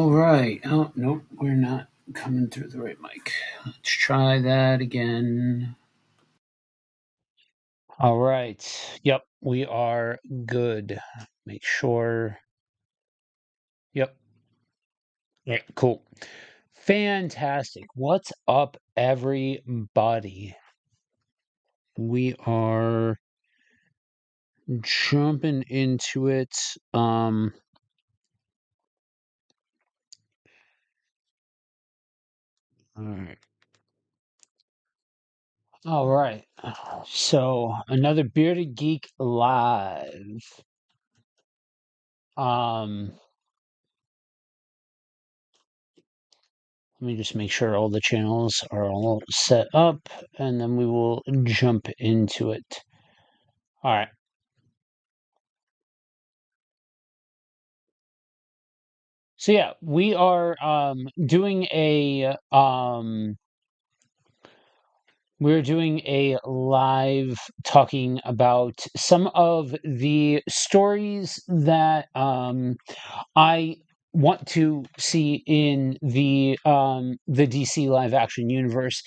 All right. Oh, nope. We're not coming through the right mic. Let's try that again. All right. Yep. We are good. Make sure. Yep. Yeah, cool. Fantastic. What's up, everybody? We are jumping into it. All right. All right. So another Bearded Geek live. Um, Let me just make sure all the channels are all set up, and then we will jump into it. All right. So yeah, we are we're doing a live talking about some of the stories that I want to see in the DC live action universe,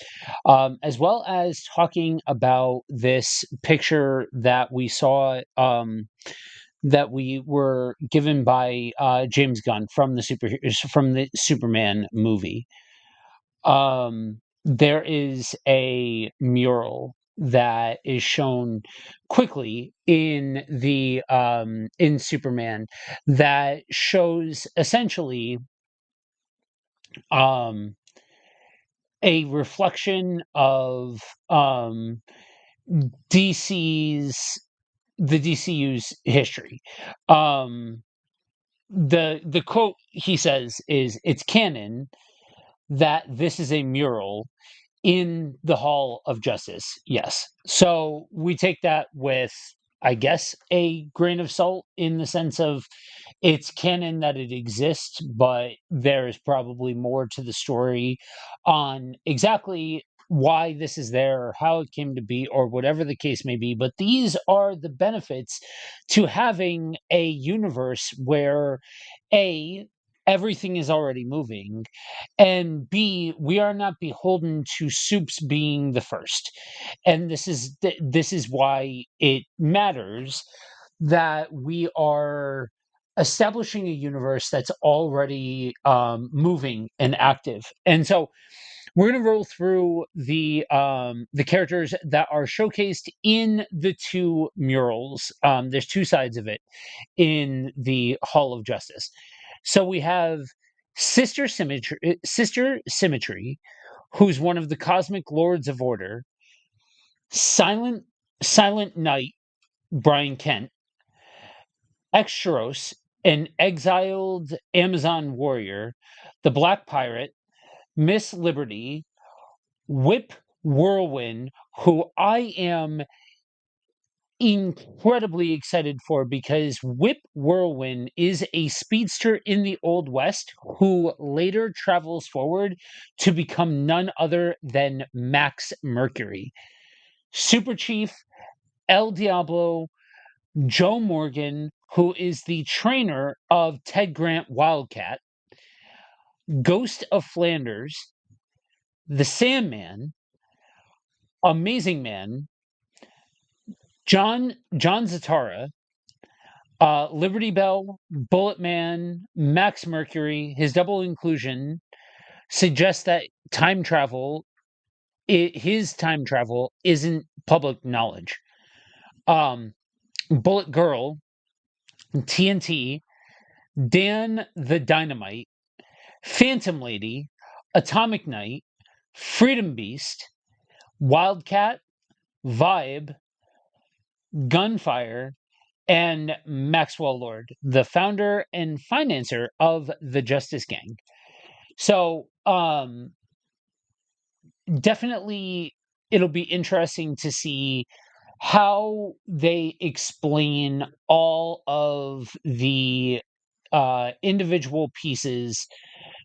as well as talking about this picture that we saw, that we were given by James Gunn from the Superman movie. There is a mural that is shown quickly in Superman that shows essentially um a reflection of DC's the DCU's history. The quote he says is, "It's canon that this is a mural in the Hall of Justice." Yes. So we take that with, I guess, a grain of salt, in the sense of it's canon that it exists, but there is probably more to the story on exactly why this is there, or how it came to be, or whatever the case may be. But these are the benefits to having a universe where A, everything is already moving, and B, we are not beholden to Soups being the first. And this is why it matters that we are establishing a universe that's already moving and active. And so we're going to roll through the characters that are showcased in the two murals. There's two sides of it in the Hall of Justice. So we have Sister Symmetry, who's one of the cosmic lords of order. Silent Knight, Brian Kent. Extros, an exiled Amazon warrior. The Black Pirate, Miss Liberty, Whip Whirlwind, who I am incredibly excited for, because Whip Whirlwind is a speedster in the Old West who later travels forward to become none other than Max Mercury. Super Chief El Diablo, Joe Morgan, who is the trainer of Ted Grant Wildcat. Ghost of Flanders, the Sandman, Amazing Man, John Zatara, Liberty Bell, Bullet Man, Max Mercury. His double inclusion suggests that his time travel isn't public knowledge. Bullet Girl, TNT, Dan the Dynamite, Phantom Lady, Atomic Knight, Freedom Beast, Wildcat, Vibe, Gunfire, and Maxwell Lord, the founder and financer of the Justice Gang. So, definitely it'll be interesting to see how they explain all of the individual pieces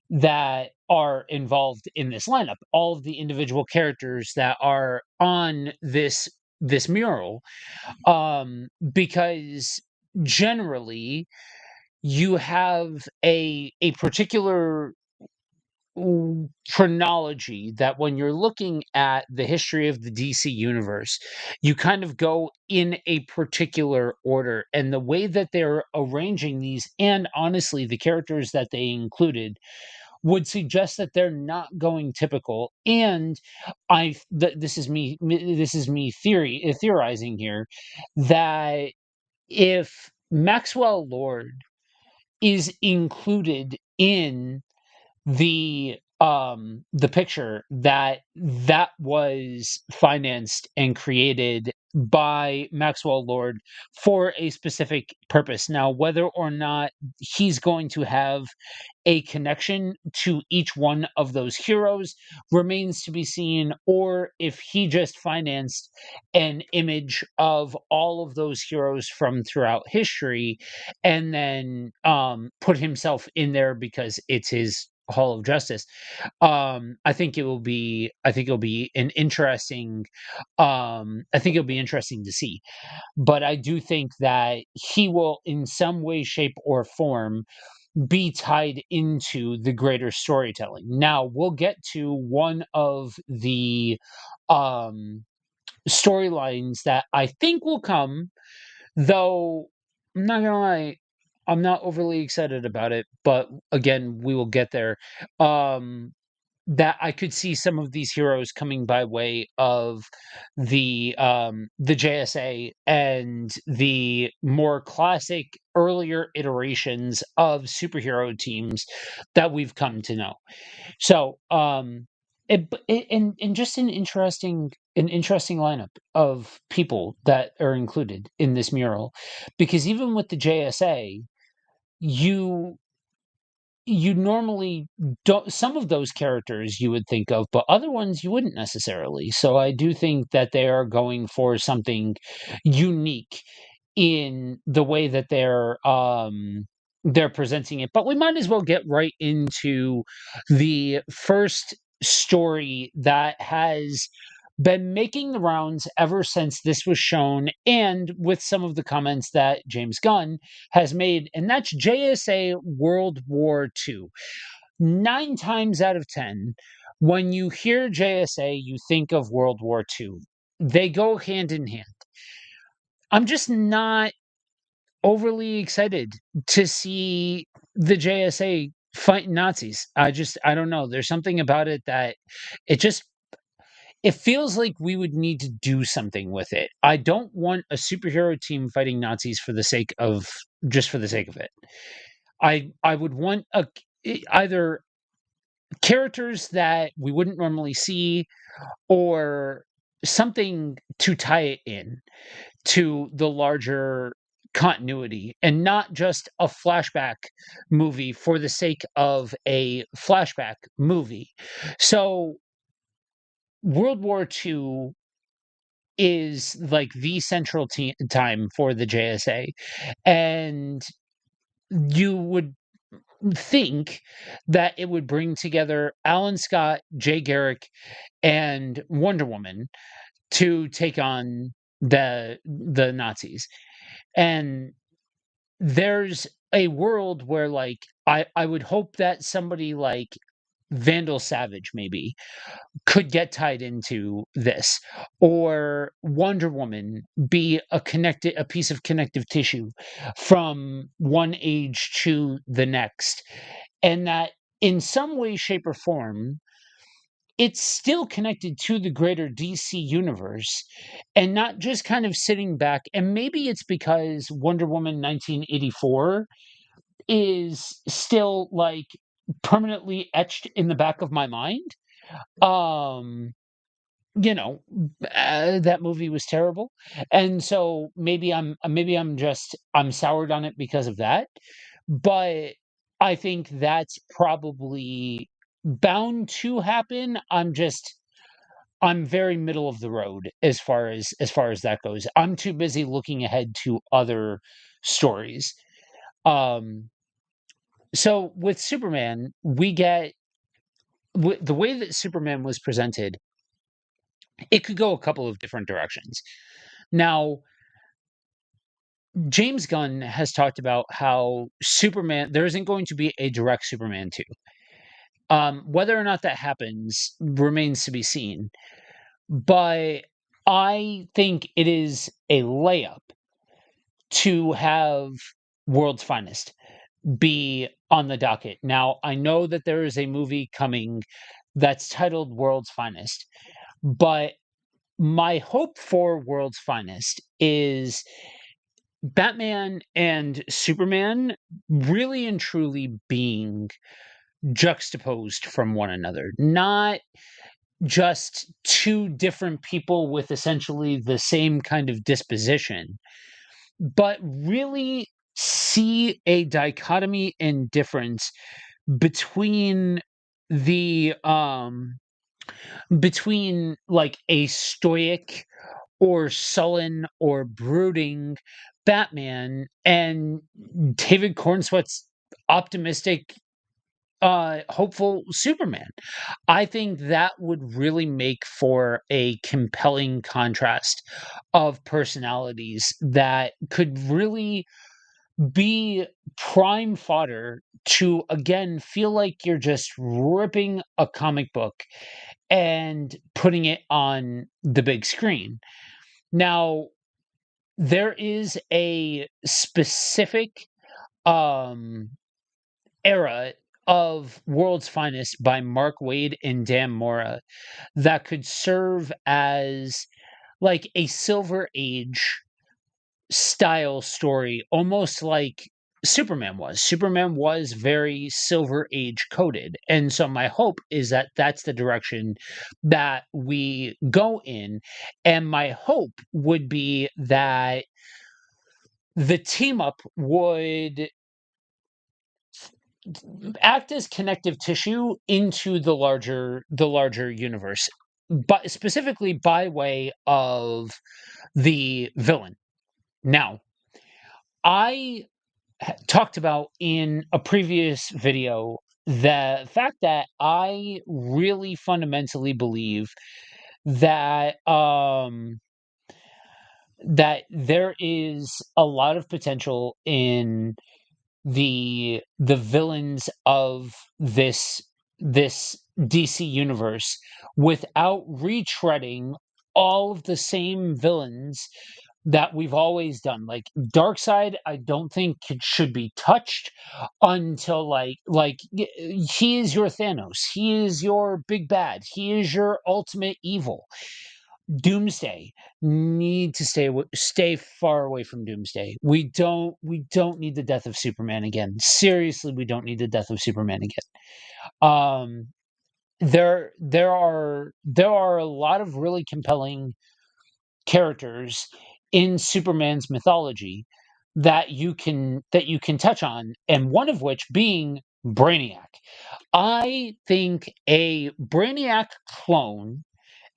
that are involved in this lineup, all of the individual characters that are on this mural, because generally you have a particular chronology that when you're looking at the history of the DC universe, you kind of go in a particular order. And the way that they're arranging these, and honestly, the characters that they included, would suggest that they're not going typical. And this is me theorizing here, that if Maxwell Lord is included in the picture, that was financed and created by Maxwell Lord for a specific purpose. Now, whether or not he's going to have a connection to each one of those heroes remains to be seen, or if he just financed an image of all of those heroes from throughout history and then put himself in there because it's his Hall of Justice. I think it'll be an interesting I think it'll be interesting to see. But I do think that he will in some way, shape, or form be tied into the greater storytelling. Now, we'll get to one of the um storylines that I think will come, though I'm not gonna lie, I'm not overly excited about it, but again, we will get there. Um that I could see some of these heroes coming by way of the JSA and the more classic earlier iterations of superhero teams that we've come to know. So and just an interesting lineup of people that are included in this mural, because even with the JSA, you you normally don't, some of those characters you would think of, but other ones you wouldn't necessarily. So I do think that they are going for something unique in the way that they're presenting it. But we might as well get right into the first story that has been making the rounds ever since this was shown, and with some of the comments that James Gunn has made, and that's JSA World War II. 9 times out of 10, when you hear JSA, you think of World War II. They go hand in hand. I'm just not overly excited to see the JSA fighting Nazis. I don't know. There's something about it that it just it feels like we would need to do something with it. I don't want a superhero team fighting Nazis for the sake of just for the sake of it. I would want either characters that we wouldn't normally see, or something to tie it in to the larger continuity, and not just a flashback movie for the sake of a flashback movie. So World War II is like the central time for the JSA. And you would think that it would bring together Alan Scott, Jay Garrick, and Wonder Woman to take on the Nazis. And there's a world where, like, I would hope that somebody like Vandal Savage maybe could get tied into this, or Wonder Woman be a piece of connective tissue from one age to the next, and that in some way, shape, or form it's still connected to the greater DC universe, and not just kind of sitting back. And maybe it's because Wonder Woman 1984 is still like permanently etched in the back of my mind. um you know, that movie was terrible, and so maybe I'm soured on it because of that. But I think that's probably bound to happen. I'm very middle of the road as far as that goes. I'm too busy looking ahead to other stories. um so with Superman, we get the way that Superman was presented, it could go a couple of different directions. Now, James Gunn has talked about how Superman, there isn't going to be a direct Superman 2. Whether or not that happens remains to be seen. But I think it is a layup to have World's Finest be on the docket. Now, I know that there is a movie coming that's titled World's Finest, but my hope for World's Finest is Batman and Superman really and truly being juxtaposed from one another, not just two different people with essentially the same kind of disposition, but really see a dichotomy and difference between the between like a stoic or sullen or brooding Batman and David Cornsweet's optimistic hopeful Superman. I think that would really make for a compelling contrast of personalities that could really be prime fodder to again feel like you're just ripping a comic book and putting it on the big screen. Now, there is a specific um era of World's Finest by Mark Waid and Dan Mora that could serve as like a Silver Age style story, almost like Superman was. Superman was very Silver Age coded. And so my hope is that that's the direction that we go in. And my hope would be that the team up would act as connective tissue into the larger universe, but specifically by way of the villain. Now, I talked about in a previous video the fact that I really fundamentally believe that that there is a lot of potential in the villains of this DC universe without retreading all of the same villains that we've always done. Like Darkseid, I don't think it should be touched until he is your Thanos, he is your big bad, he is your ultimate evil. Doomsday need to stay far away from Doomsday. We don't need the death of Superman again. Seriously, we don't need the death of Superman again. There are a lot of really compelling characters in Superman's mythology that you can touch on, and one of which being Brainiac. I think a Brainiac clone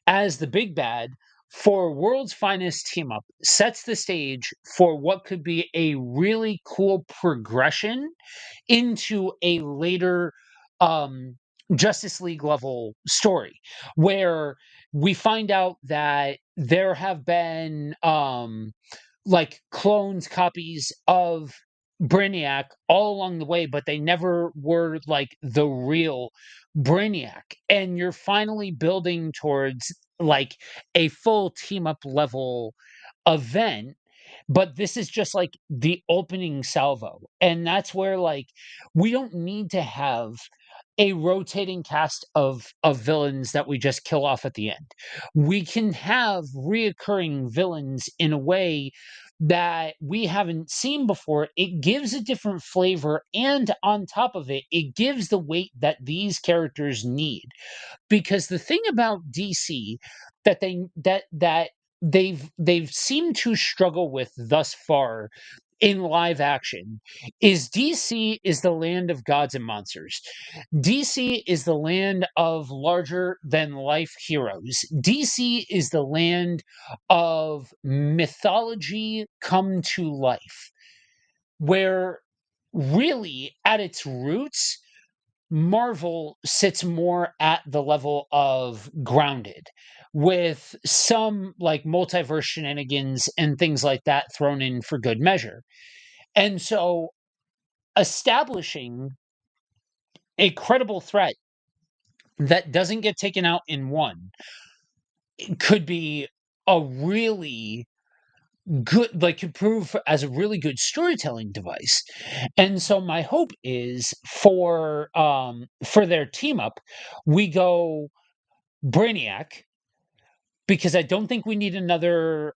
as the big bad for World's Finest team up sets the stage for what could be a really cool progression into a later um Justice League level story where we find out that there have been like clones, copies of Brainiac all along the way, but they never were like the real Brainiac. And you're finally building towards like a full team up level event. But this is just like the opening salvo. And that's where like we don't need to have a rotating cast of villains that we just kill off at the end. We can have reoccurring villains in a way that we haven't seen before. It gives a different flavor, and on top of it, it gives the weight that these characters need. Because the thing about DC that they've seemed to struggle with thus far in live action is DC is the land of gods and monsters. DC is the land of larger than life heroes. DC is the land of mythology come to life, where really at its roots, Marvel sits more at the level of grounded, with some like multiverse shenanigans and things like that thrown in for good measure. And so establishing a credible threat that doesn't get taken out in one could be a really good, like, could prove as a really good storytelling device. And so my hope is for their team up, we go Brainiac, because I don't think we need another.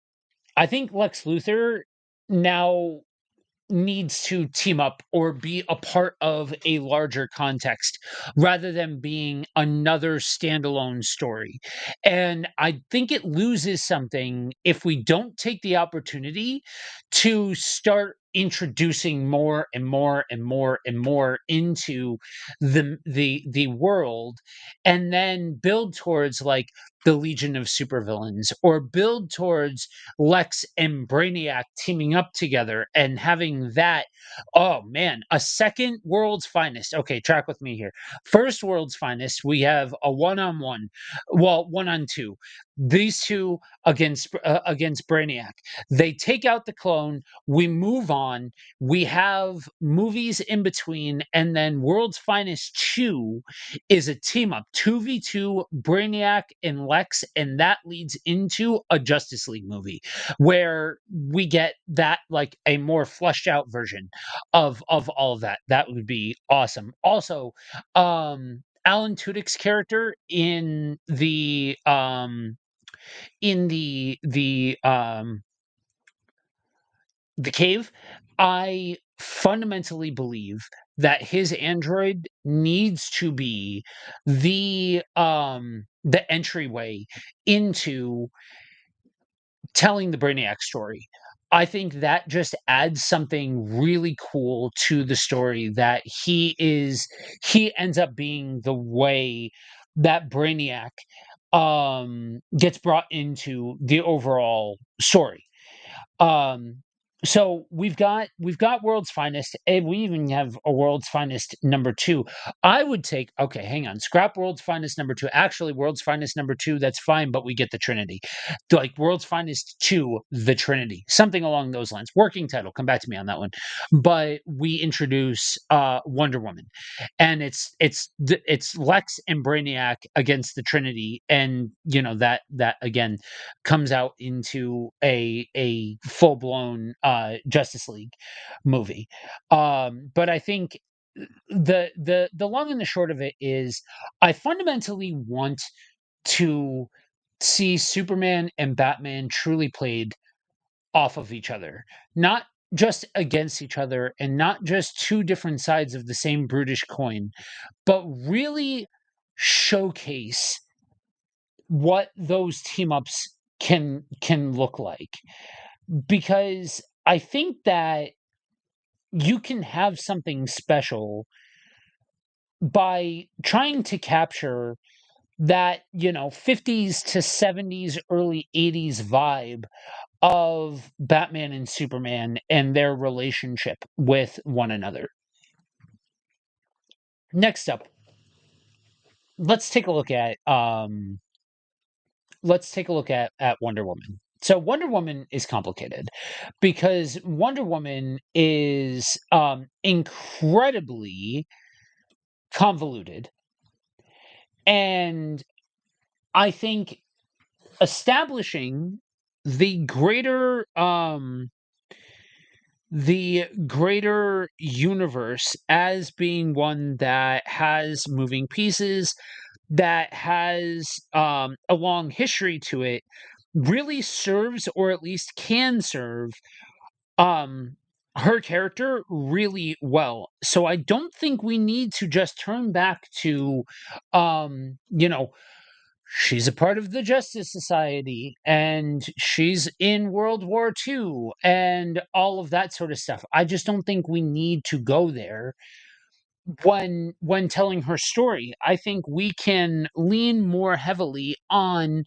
I think Lex Luthor now needs to team up or be a part of a larger context rather than being another standalone story. And I think it loses something if we don't take the opportunity to start introducing more and more and more and more into the world, and then build towards like the Legion of Supervillains, or build towards Lex and Brainiac teaming up together and having that. Oh man, a second World's Finest. Okay, track with me here. First World's Finest, we have a one-on-one, well, one-on-two. These two against Brainiac. They take out the clone. We move on. We have movies in between, and then World's Finest 2 is a team up 2v2 Brainiac and Lex, and that leads into a Justice League movie where we get that, like a more fleshed out version of all of that. That would be awesome. Also, Alan Tudyk's character in the cave, I fundamentally believe that his android needs to be the entryway into telling the Brainiac story. I think that just adds something really cool to the story, that he ends up being the way that Brainiac gets brought into the overall story. Um, so we've got World's Finest, and we even have a World's Finest number two. I would take, okay, hang on, scrap World's Finest number two. Actually, World's Finest number two, that's fine, but we get the Trinity, like World's Finest two, the Trinity, something along those lines. Working title. Come back to me on that one. But we introduce Wonder Woman, and it's Lex and Brainiac against the Trinity, and that again comes out into a full blown Justice League movie. But I think the long and the short of it is, I fundamentally want to see Superman and Batman truly played off of each other, not just against each other, and not just two different sides of the same brutish coin, but really showcase what those team ups can look like. Because I think that you can have something special by trying to capture that 50s to 70s, early 80s vibe of Batman and Superman and their relationship with one another. Next up, let's take a look at Wonder Woman. So Wonder Woman is complicated because Wonder Woman is incredibly convoluted, and I think establishing the greater universe as being one that has moving pieces, that has a long history to it, really serves, or at least can serve, um her character really well. So I don't think we need to just turn back to she's a part of the Justice Society, and she's in World War II, and all of that sort of stuff. I just don't think we need to go there when telling her story. I think we can lean more heavily on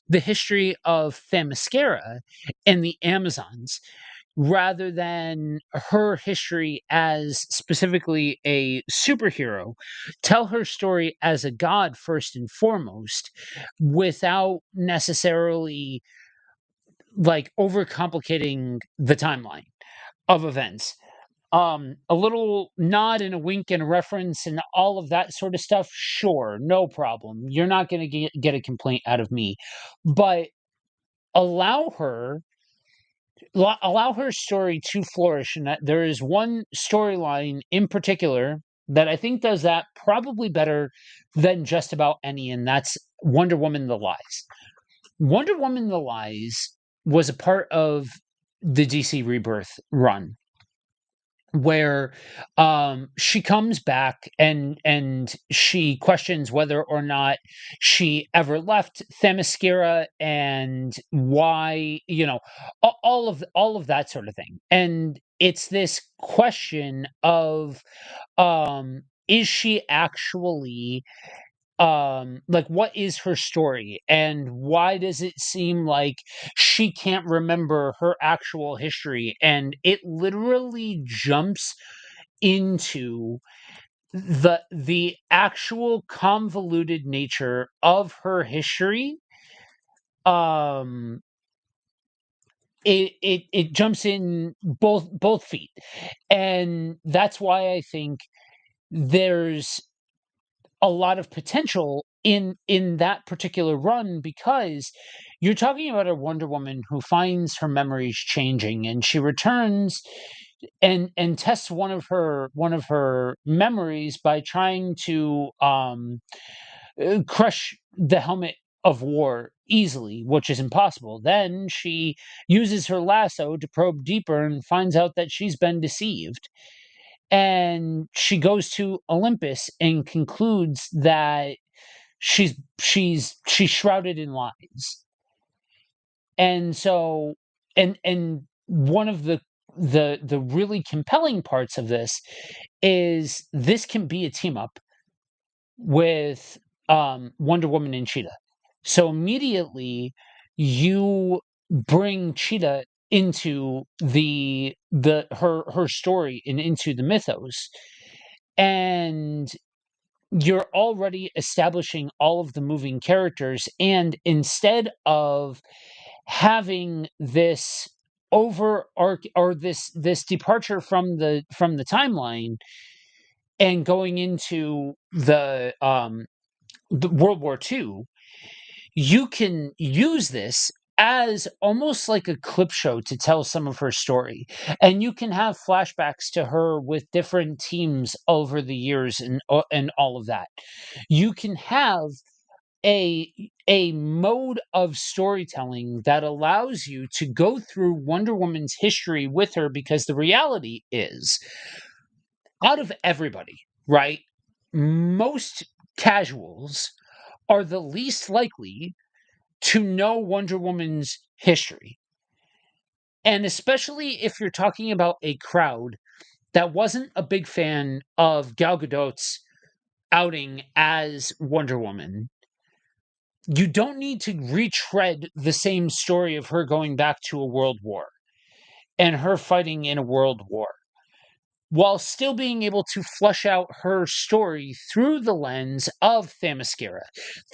the history of Themyscira and the Amazons. rather than her history as specifically a superhero. Tell her story as a god first and foremost, without necessarily like overcomplicating the timeline of events. A little nod and a wink and a reference and all of that sort of stuff, sure, no problem. You're not going to get a complaint out of me. But allow her allow her story to flourish, and that there is one storyline in particular that I think does that probably better than just about any, and that's Wonder Woman the Lies. Wonder Woman the Lies was a part of the DC Rebirth run where she comes back and she questions whether or not she ever left Themyscira and why, all of that sort of thing. And it's this question of is she actually like, what is her story and why does it seem like she can't remember her actual history? And it literally jumps into the actual convoluted nature of her history. um it jumps in both feet, and that's why I think there's a lot of potential in that particular run, because you're talking about a Wonder Woman who finds her memories changing, and she returns and tests one of her memories by trying to crush the helmet of war easily, which is impossible. Then she uses her lasso to probe deeper and finds out that she's been deceived, and she goes to Olympus and concludes that she's shrouded in lies. And so, and one of the really compelling parts of this can be a team up with Wonder Woman and Cheetah. So immediately you bring Cheetah into the her story and into the mythos, and you're already establishing all of the moving characters, and instead of having this over arc or this departure from the timeline and going into the World War II, you can use this as almost like a clip show to tell some of her story. And you can have flashbacks to her with different teams over the years and all of that. You can have a a mode of storytelling that allows you to go through Wonder Woman's history with her, because the reality is, out of everybody, right? Most casuals are the least likely to know Wonder Woman's history. And especially if you're talking about a crowd that wasn't a big fan of Gal Gadot's outing as Wonder Woman, you don't need to retread the same story of her going back to a world war and her fighting in a world war, while still being able to flesh out her story through the lens of Themyscira,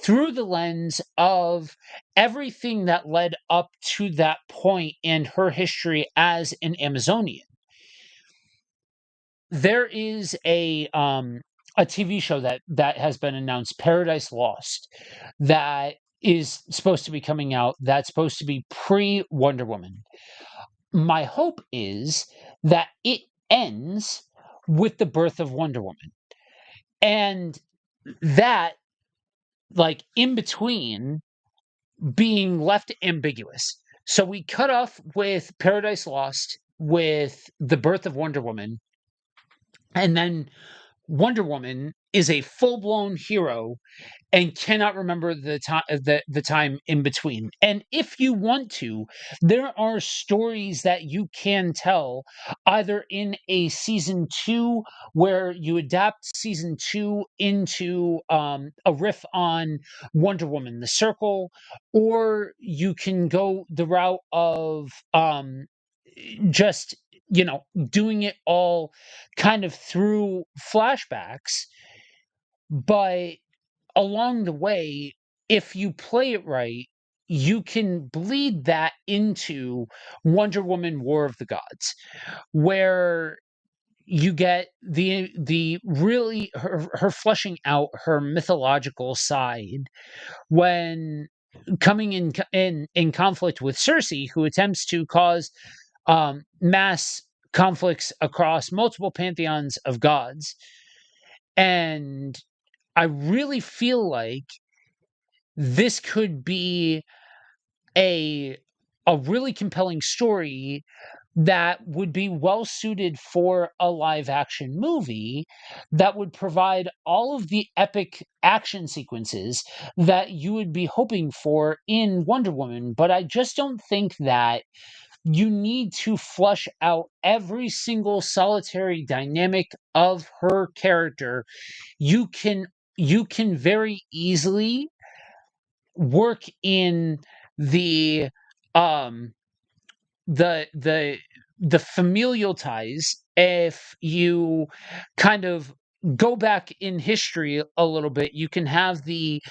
through the lens of everything that led up to that point and her history as an Amazonian. There is a TV show that has been announced, Paradise Lost, that is supposed to be coming out. That's supposed to be pre Wonder Woman. My hope is that it ends with the birth of Wonder Woman. And that, like, in between being left ambiguous. So we cut off with Paradise Lost with the birth of Wonder Woman. And then Wonder Woman is a full blown hero and cannot remember the time in between. And if you want to, there are stories that you can tell either in a season 2 where you adapt season 2 into a riff on Wonder Woman the Circle, or you can go the route of just, doing it all kind of through flashbacks. But along the way, if you play it right, you can bleed that into Wonder Woman War of the Gods, where you get the really her fleshing out her mythological side when coming in conflict with Cersei, who attempts to cause mass conflicts across multiple pantheons of gods. And I really feel like this could be a really compelling story that would be well suited for a live action movie that would provide all of the epic action sequences that you would be hoping for in Wonder Woman. But I just don't think that you need to flush out every single solitary dynamic of her character. You can very easily work in the um the the familial ties if you kind of go back in history a little bit. You can have the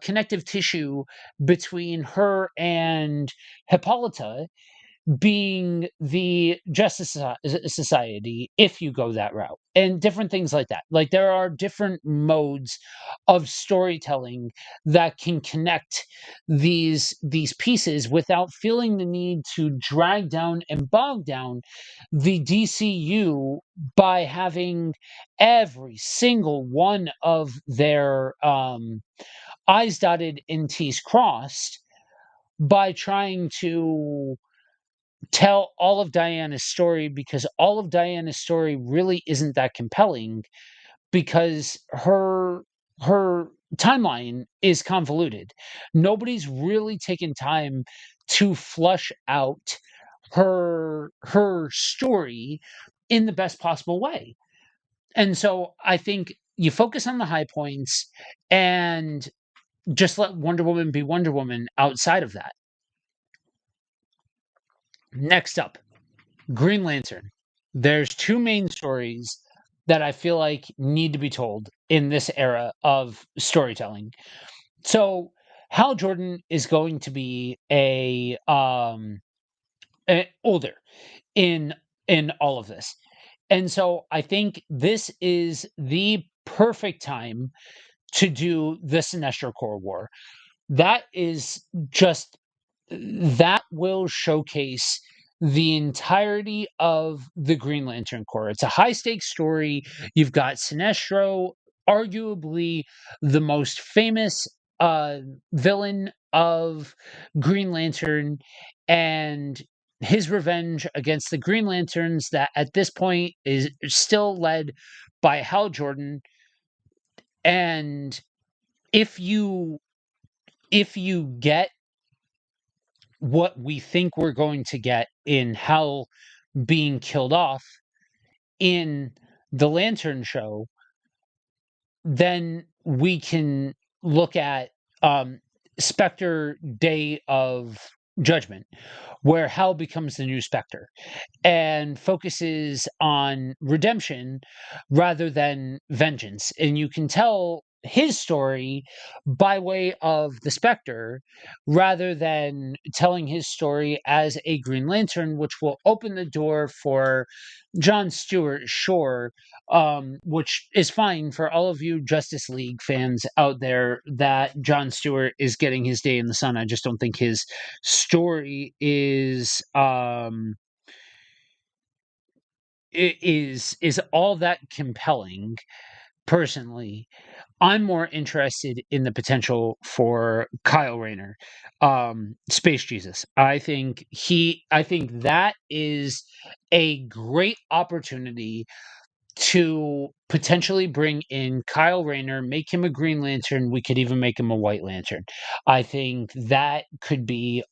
connective tissue between her and Hippolyta being the Society, if you go that route, and different things like that. Like, there are different modes of storytelling that can connect these pieces without feeling the need to drag down and bog down the DCU by having every single one of their I's dotted and T's crossed by trying to tell all of Diana's story, because all of Diana's story really isn't that compelling, because her timeline is convoluted. Nobody's really taken time to flush out her story in the best possible way. And so I think you focus on the high points and just let Wonder Woman be Wonder Woman outside of that. Next up, Green Lantern. There's two main stories that I feel like need to be told in this era of storytelling. So Hal Jordan is going to be older in all of this. And so I think this is the perfect time to do the Sinestro Corps War. That is just that will showcase the entirety of the Green Lantern Corps. It's a high stakes story. You've got Sinestro, arguably the most famous villain of Green Lantern, and his revenge against the Green Lanterns, that at this point is still led by Hal Jordan. And if you get what we think we're going to get in Hal being killed off in the Lantern show, then we can look at Spectre Day of Judgment, where Hal becomes the new Spectre and focuses on redemption rather than vengeance. And you can tell his story by way of the Spectre rather than telling his story as a Green Lantern, which will open the door for John Stewart, sure, which is fine for all of you Justice League fans out there, that John Stewart is getting his day in the sun. I just don't think his story is all that compelling. Personally, I'm more interested in the potential for Kyle Rayner, Space Jesus. I think that is a great opportunity to potentially bring in Kyle Rayner, make him a Green Lantern. We could even make him a White Lantern. I think that could be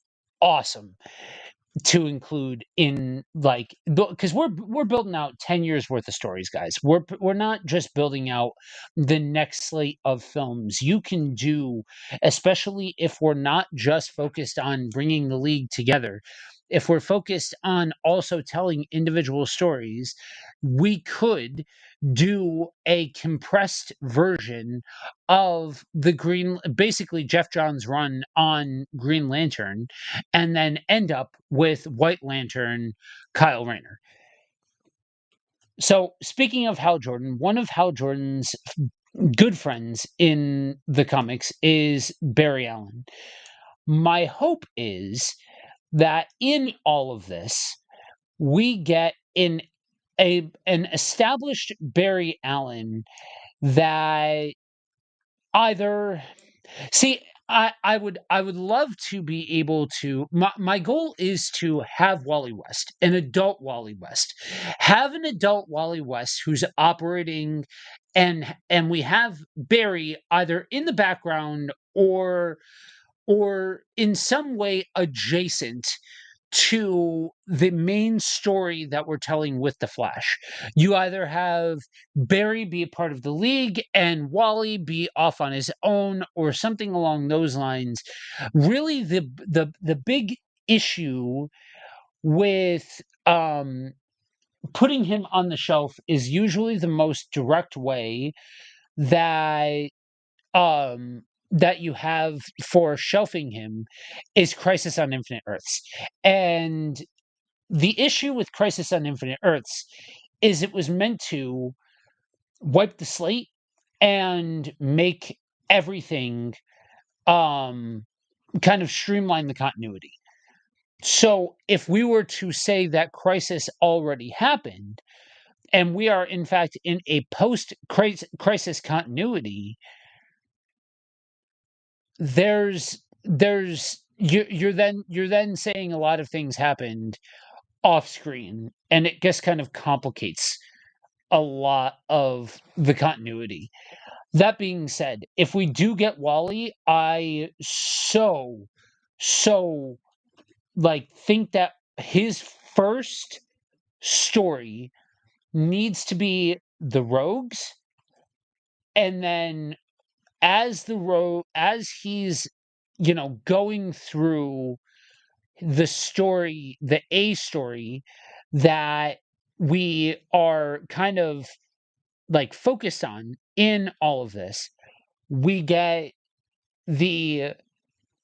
awesome to include in, like, because we're building out 10 years worth of stories, guys. We're not just building out the next slate of films. You can do, especially if we're not just focused on bringing the league together, if we're focused on also telling individual stories, we could do a compressed version of basically Jeff Johns' run on Green Lantern, and then end up with White Lantern, Kyle Rayner. So, speaking of Hal Jordan, one of Hal Jordan's good friends in the comics is Barry Allen. My hope is that in all of this, we get an established Barry Allen that either see I would love to be able to my goal is to have Wally West, an adult Wally West. Have an adult Wally West who's operating, and we have Barry either in the background or in some way adjacent to the main story that we're telling with the Flash. You either have Barry be a part of the League and Wally be off on his own or something along those lines. Really the big issue with putting him on the shelf is usually the most direct way that um that you have for shelving him is Crisis on Infinite Earths. And the issue with Crisis on Infinite Earths is it was meant to wipe the slate and make everything kind of streamline the continuity. So if we were to say that Crisis already happened and we are in fact in a post crisis continuity, you're then saying a lot of things happened off screen, and it just kind of complicates a lot of the continuity. That being said, if we do get Wally, I so like think that his first story needs to be the Rogues, and then as he's going through the story, the A story that we are kind of like focused on in all of this, we get the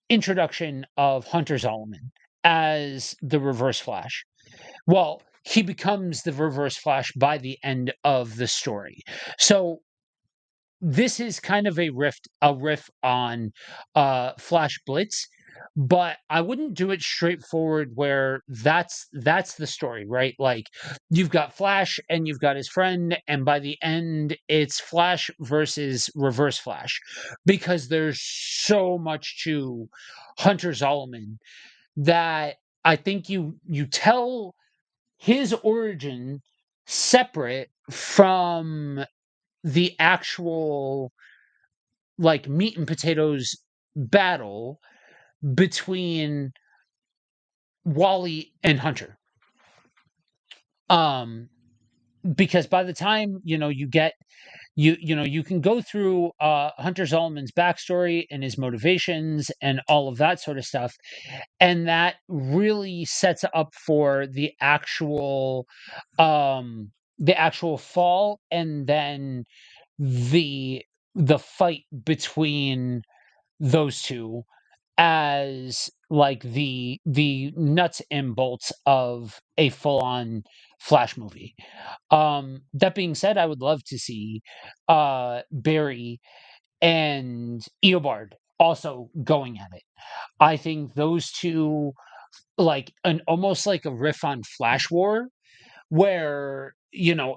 introduction of Hunter Zolomon as the Reverse Flash. Well, he becomes the Reverse Flash by the end of the story. So this is kind of a riff on Flash Blitz, but I wouldn't do it straightforward where that's the story, right? Like you've got Flash and you've got his friend, and by the end it's Flash versus Reverse Flash, because there's so much to Hunter Zolomon that I think you tell his origin separate from the actual like meat and potatoes battle between Wally and Hunter. Because by the time you get you can go through Hunter Zolomon's backstory and his motivations and all of that sort of stuff, and that really sets up for the actual fall, and then the fight between those two as like the nuts and bolts of a full-on Flash movie. That being said, I would love to see Barry and Eobard also going at it. I think those two, like an almost like a riff on Flash War, where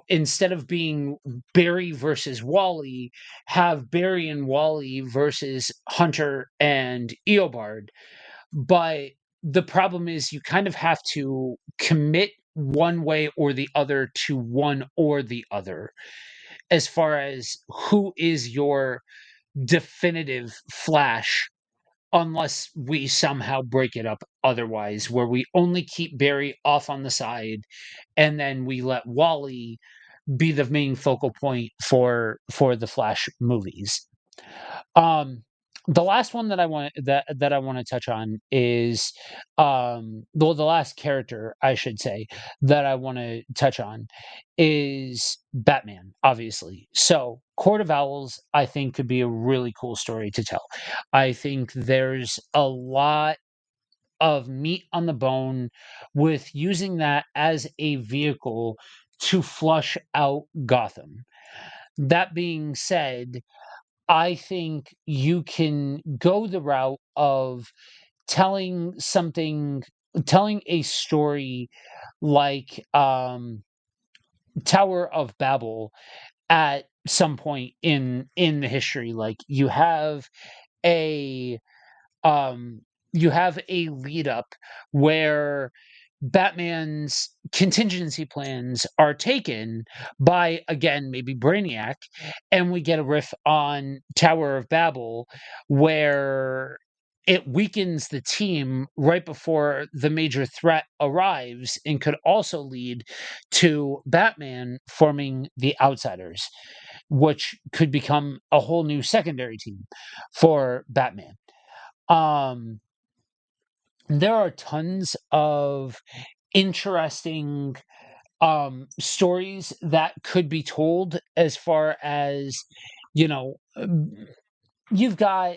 instead of being Barry versus Wally, have Barry and Wally versus Hunter and Eobard. But the problem is you kind of have to commit one way or the other to one or the other as far as who is your definitive Flash, unless we somehow break it up otherwise, where we only keep Barry off on the side and then we let Wally be the main focal point for the Flash movies. The last one that I want to touch on is well, the last character I should say that I want to touch on is Batman, obviously. So Court of Owls I think could be a really cool story to tell. I think there's a lot of meat on the bone with using that as a vehicle to flush out Gotham. That being said, I think you can go the route of telling something, telling a story like Tower of Babel at some point in the history. Like a um you have a lead up where Batman's contingency plans are taken by, again, maybe Brainiac, and we get a riff on Tower of Babel where it weakens the team right before the major threat arrives and could also lead to Batman forming the Outsiders, which could become a whole new secondary team for Batman. Um, there are tons of interesting stories that could be told as far as you know you've got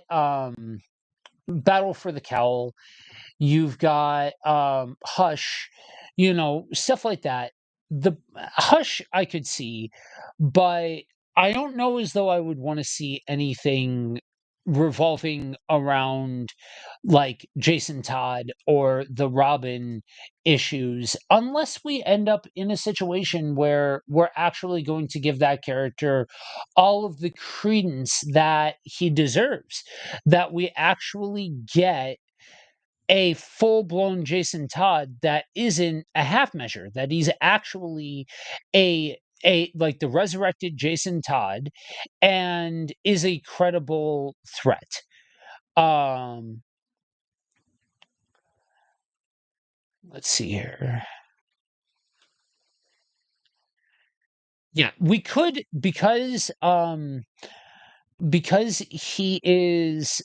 Battle for the Cowl, you've got Hush, stuff like that. The Hush I could see, but I don't know as though I would want to see anything revolving around like Jason Todd or the Robin issues, unless we end up in a situation where we're actually going to give that character all of the credence that he deserves, that we actually get a full-blown Jason Todd that isn't a half measure, that he's actually a like the resurrected Jason Todd and is a credible threat. Um let's see here. Yeah, we could because he is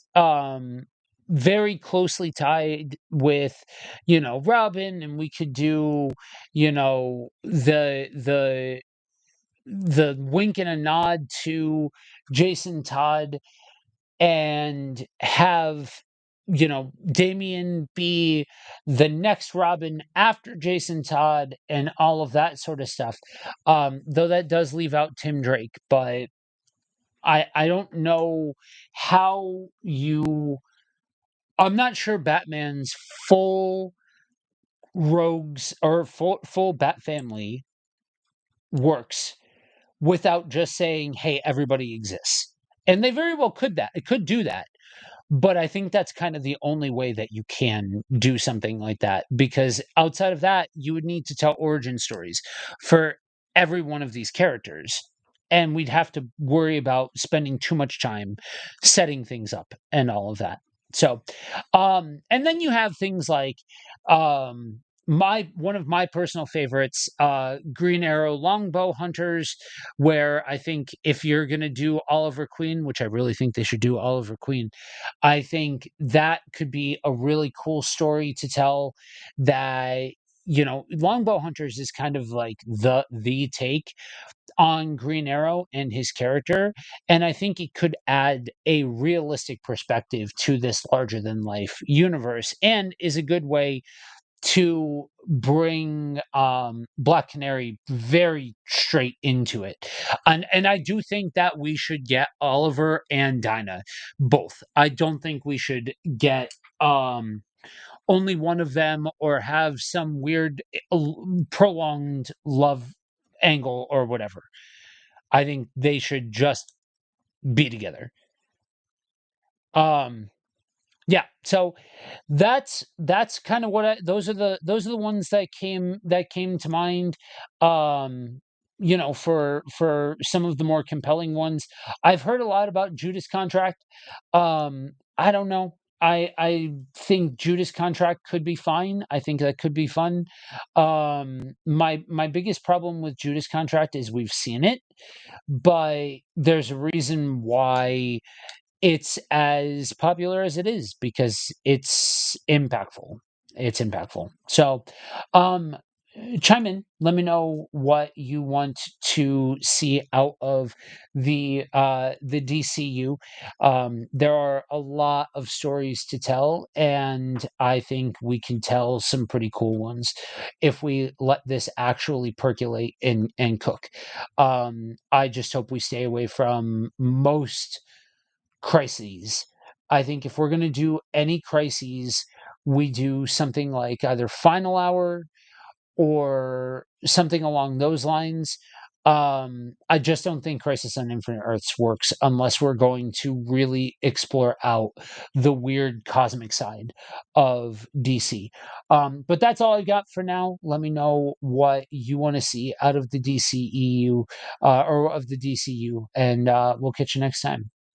very closely tied with Robin, and we could do the wink and a nod to Jason Todd and have Damian be the next Robin after Jason Todd and all of that sort of stuff. Though that does leave out Tim Drake, but I don't know how you. I'm not sure Batman's full rogues or full Bat family works without just saying, "Hey, everybody exists," and they very well could that. It could do that. But I think that's kind of the only way that you can do something like that, because outside of that, you would need to tell origin stories for every one of these characters. And we'd have to worry about spending too much time setting things up and all of that. So, and then you have things like my one of my personal favorites, Green Arrow Longbow Hunters, where I think if you're gonna do Oliver Queen, which I really think they should do Oliver Queen, I think that could be a really cool story to tell. That Longbow Hunters is kind of like the take on Green Arrow and his character, and I think it could add a realistic perspective to this larger than life universe, and is a good way to bring Black Canary very straight into it. And I do think that we should get Oliver and Dinah both. I don't think we should get only one of them or have some weird prolonged love angle or whatever. I think they should just be together. Um yeah, so that's kind of what those are the ones that came to mind. Um, for some of the more compelling ones. I've heard a lot about Judas Contract. I don't know. I think Judas Contract could be fine. I think that could be fun. My biggest problem with Judas Contract is we've seen it, but there's a reason why it's as popular as it is because it's impactful. It's impactful. So, um, chime in. Let me know what you want to see out of the DCU. There are a lot of stories to tell, and I think we can tell some pretty cool ones if we let this actually percolate and cook. I just hope we stay away from most crises. I think if we're going to do any crises, we do something like either Final Hour or something along those lines. I just don't think Crisis on Infinite Earths works unless we're going to really explore out the weird cosmic side of DC. But that's all I got for now. Let me know what you want to see out of the DCEU or of the DCU, and we'll catch you next time.